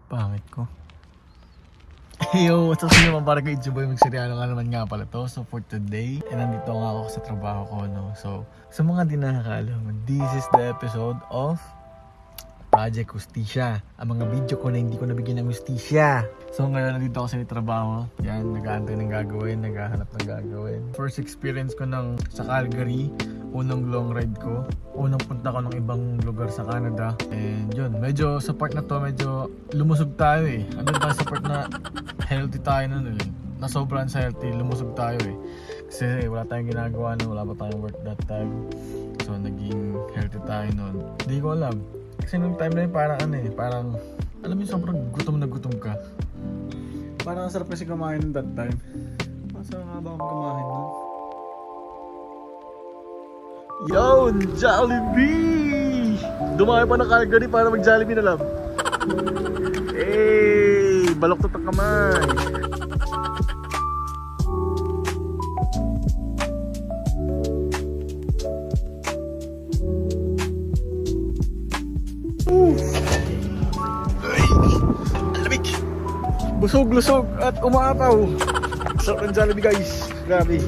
Pangit ko. Yo, what's up naman para kay Itchy Boy? Magsiryano nga naman nga pala to. So for today, nandito nga ako sa trabaho ko, no? So, sa mga di nakakaalam, this is the episode of Project Justisya. Ang mga video ko na hindi ko nabigyan ng justisya. So ngayon nandito ako sa trabaho. Yan, nag-aantay ng gagawin, naghahanap ng gagawin. First experience ko sa Calgary. Unang long ride ko. Unang punta ko ng ibang lugar sa Canada. And yun, medyo sa part na to, medyo lumusog tayo eh. Andun tayo sa part na healthy tayo nun eh. Na sobrang sa healthy, lumusog tayo eh. Kasi wala tayong ginagawa nun, wala pa tayong work that time. So naging healthy tayo nun. Hindi ko alam. Kasi nung time na yun parang alam mo yung sobrang gutom na gutom ka. Parang ang sarap kasi kumain nung that time. Masarap nga ba akong kumain nun? Yo! Jollibee! Dumayo pa ng Calgary para mag-Jollibee na lang. Hey! Balok ang kamay! Busog-lusog at umaapaw. Sarap ng Jollibee guys. Grabe.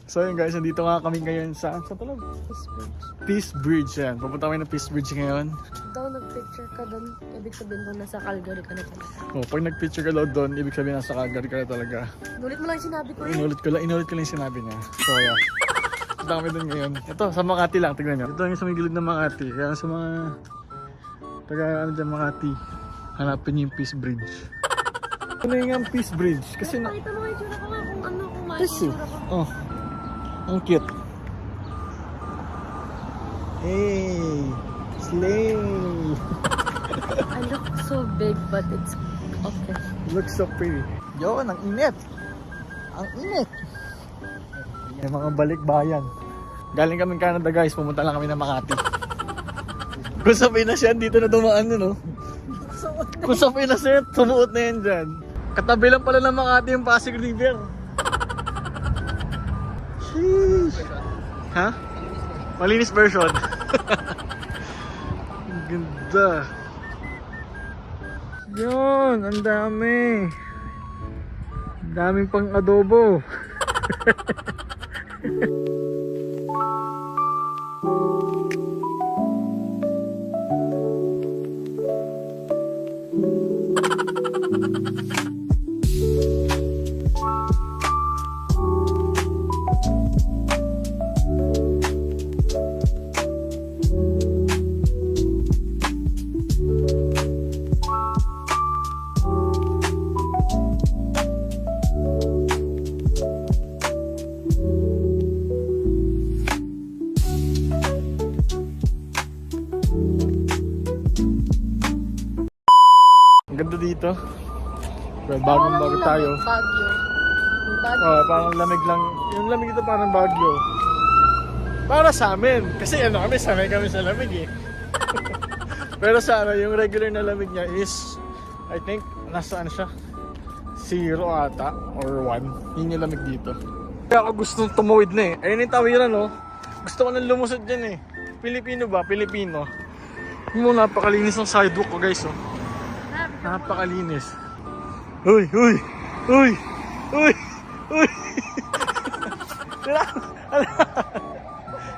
So yun guys, nandito nga kami ngayon sa talaga? Peace Bridge yan. Pupunta kami ng Peace Bridge ngayon. Daw nag-picture ka doon, ibig sabihin mo nasa Calgary ka na talaga. Oh, pag nag-picture ka daw doon, ibig sabihin nasa Calgary ka na talaga. Inulit mo lang yung sinabi ko eh. Inulit ko lang yung sinabi niya. So yeah. Punta kami doon ngayon. Ito, sa Makati lang, tignan nyo. Ito yung sa may gilid ng Makati. Kaya sa mga Makati, hanapin niyo yung Peace Bridge. Ano yung Peace Bridge? Kasi na... Pakita mo kayo tsura ko nga kung ano, kung maayos Yes, yung tsura ko. oh. Ang cute. Hey! Slay! I look so big but it's okay. Looks so pretty. Yo, ang init! Ang init! Yung mga balikbayan. Galing kami Canada guys, pumunta lang kami ng Makati. Kung sa Pinas yan, dito na dumaan yun, no? Kung sa Pinas yan, sumuot na yan dyan. Katabi lang pala ng Makati yung Pasig River. Sheesh. Ha? Malinis version. Ang ganda. Yun, ang dami. Ang daming pang adobo. Ganda dito. Well, bagong-bago tayo. Bagyo. Oh, parang lamig lang. Yung lamig dito parang Bagyo. Para sa amin. Kasi sanay kami sa lamig eh. Pero sa yung regular na lamig niya is, I think, nasa ano siya? 0 ata, or 1. Yun yung lamig dito. Kaya ako gusto tumawid na eh. Ayun yung tawiran oh. Gusto ko nang lumusod dyan eh. Pilipino ba? Pilipino. Yung napakalinis ng sidewalk ko guys oh. Napakalinis. Uy! Uy! Uy! Uy! Uy!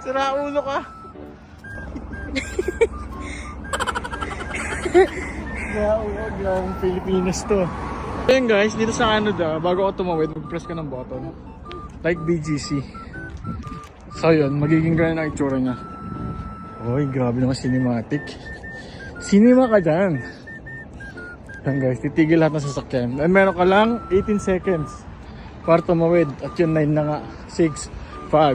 Sira ulo ka. Sira ulo. Gawang Pilipinas to. Ayun guys, dito sa Canada, bago ako tumawid, mag-press ka ng button. Like BGC. So yun, magiging gano'n ang itsura niya. Uy, grabe naman cinematic. Cinema ka dyan. Yan guys, titigil lahat ng sasakyan. And meron ka lang 18 seconds para tumawid. At yun, 9 na nga. 6, 5,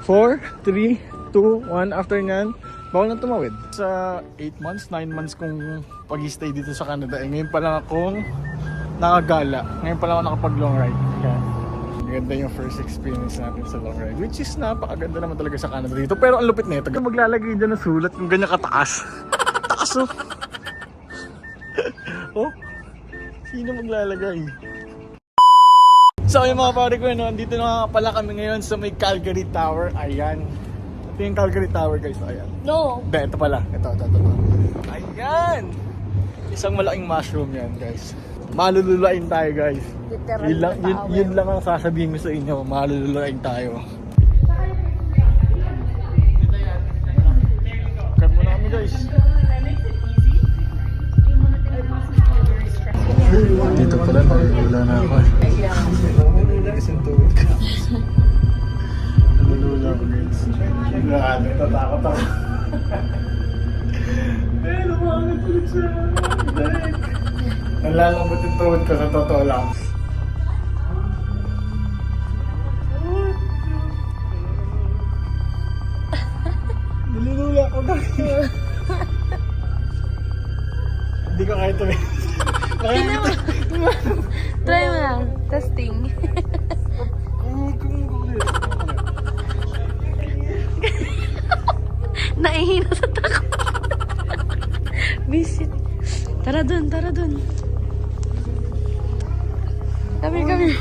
4, 3, 2, 1. After nyan, bawal na tumawid. Sa 8 months, 9 months kong pag-stay dito sa Canada. Eh, ngayon pa lang akong nakagala. Ngayon pa lang ako nakapag long ride. Yan. maganda yung first experience natin sa long ride. Which is napakaganda naman talaga sa Canada dito. Pero ang lupit nito, maglalagay dyan ng sulat kung ganyan kataas. Taas oh! Oh? Sino maglalagay? So yung mga pare ko, no, andito na pala kami ngayon sa may Calgary Tower. Ayan. Ito yung Calgary Tower guys. Ayan. No! Hindi, ito pala. Ito. Ayan! Isang malaking mushroom yan guys. Malululain tayo guys. Literal Yun lang ang sasabihin ko sa inyo. Malululain tayo. Cut mo na kami guys. Dito pala nalulula na ako. Nalulula isang tuwid ko. Nalulula ako guys. Natatakot ako. Lumakas ulit siya. Nalalambot yung tuhod ko sa totoo lang. Nilulula ako guys. Hindi ko kaya ito eh. Tingnan mo. Try mo lang. Testing. Naihina sa takot. Visit. Tara dun. Come here.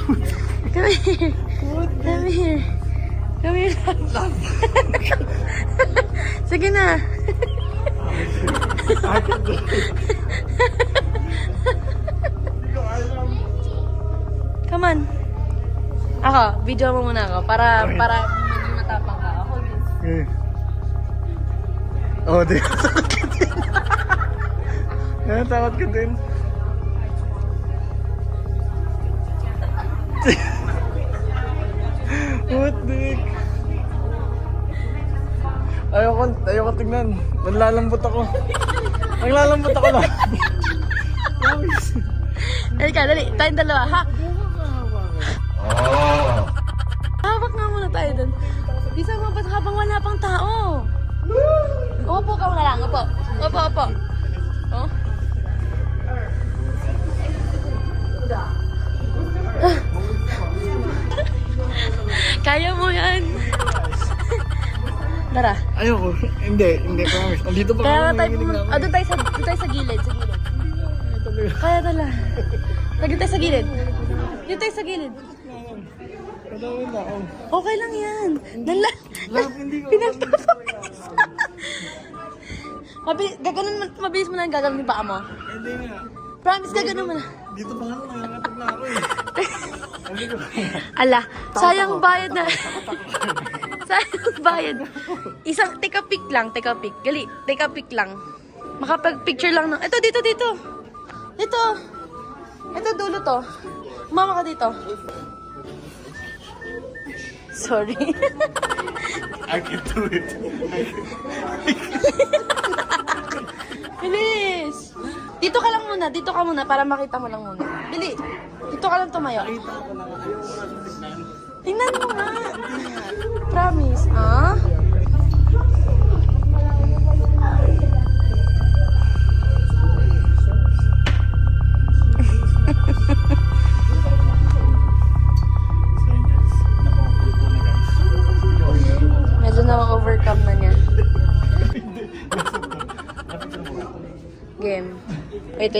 Come here. Sige na. Come on. Ako, video mo muna ako para maging matapang ka. Ako din. Okay. Oh, di. Takot ka din. Takot ka din. What the heck? Ayoko tignan. Naglalambot ako. Naglalambot ako lang. Halika, dali. Tayong dalawa, ha? Oh. Hawak nga muna tayo dun. Di sa mga habang wala pang tao. Upo ka muna lang. Upo. Oh. Kaya mo yan. Tara. Ayoko. Hindi. Promise. Nandito pa Kaya kami, tayo nanginginig na ako. doon tayo sa gilid. Ay, talaga. Kaya tala. Lagi tayo sa gilid. Dito tayo sa gilid. Katawin na ako. Okay lang yan. Hindi ko. Pinagpapabilis. Mabilis mo na yung gagawin yung paa mo. Hindi nga. Promise, gaganon mo na. Dito pa nga nangangatag na ako eh. Hindi ko. Ala, sayang bayad na. Sayang bayad. Take a pic lang. Gali, take a pic lang. Makapag-picture lang ng... Ito, dito. Ito, dulo to. Mama ka dito. Sorry. I can do it. Bilis! Dito ka muna para makita mo lang muna. Bili! Dito ka lang tumayo. Nakita ko na nga. Ayaw ko na tignan. Tingnan mo nga. Promise, ah? So yun guys. Naku-luto na guys. Medyo na-overcome na niya. Game. Wait.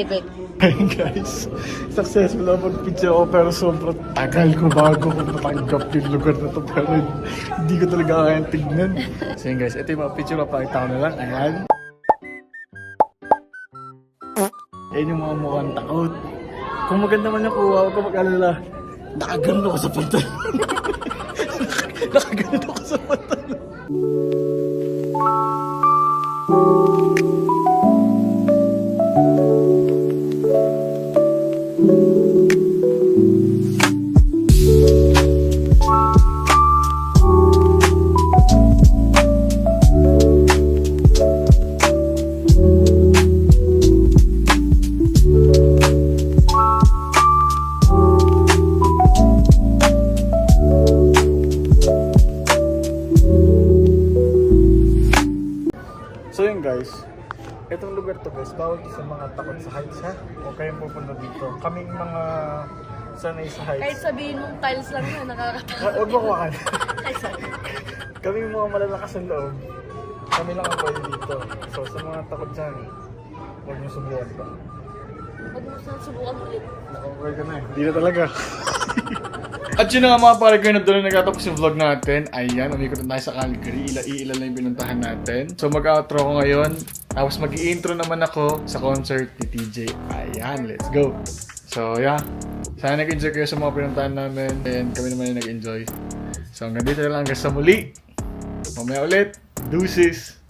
Ayun guys, successful ako mag-picture ako pero sobrang tagal ko bago ko natanggap yung lugar na to pero hindi ko talaga kayang tignan. So yun guys, ito yung mga picture na pakita ko na lang. Ayan. Ayan yung mga mukhang takot. Kung maganda man yung kuha, huwag ka mag-alala. Nakagano ko sa pantalon. Nakagano ko sa pantalon. So yun guys, itong lugar to guys, bawal to sa mga takot sa heights ha. Huwag kayong pupunta dito. Kaming mga sanay sa Kahit heights. sabihin mong tiles lang na, nakakatakot. Huwag mo kumakan. Ay, sorry. Kami yung mga malalakas ng loob. Kami lang ang pwede dito. So sa mga takot dyan, huwag niyo subukan pa. Huwag mo saan subukan ulit. Naka-over ka na eh. Hindi na talaga. At yun na nga mga pare ko, na doon na nagtatapos yung vlog natin. Ayan, umikot na tayo sa Calgary. Ilan lang yung pinuntahan natin. So mag-outro ko ngayon. Tapos mag-i-intro naman ako sa concert ni TJ. Ayan, let's go. So yeah, sana nag-enjoy kayo sa mga pinuntahan namin. And kami naman yung nag-enjoy. So hanggang dito na lang hanggang sa muli. Mamaya ulit. Deuces.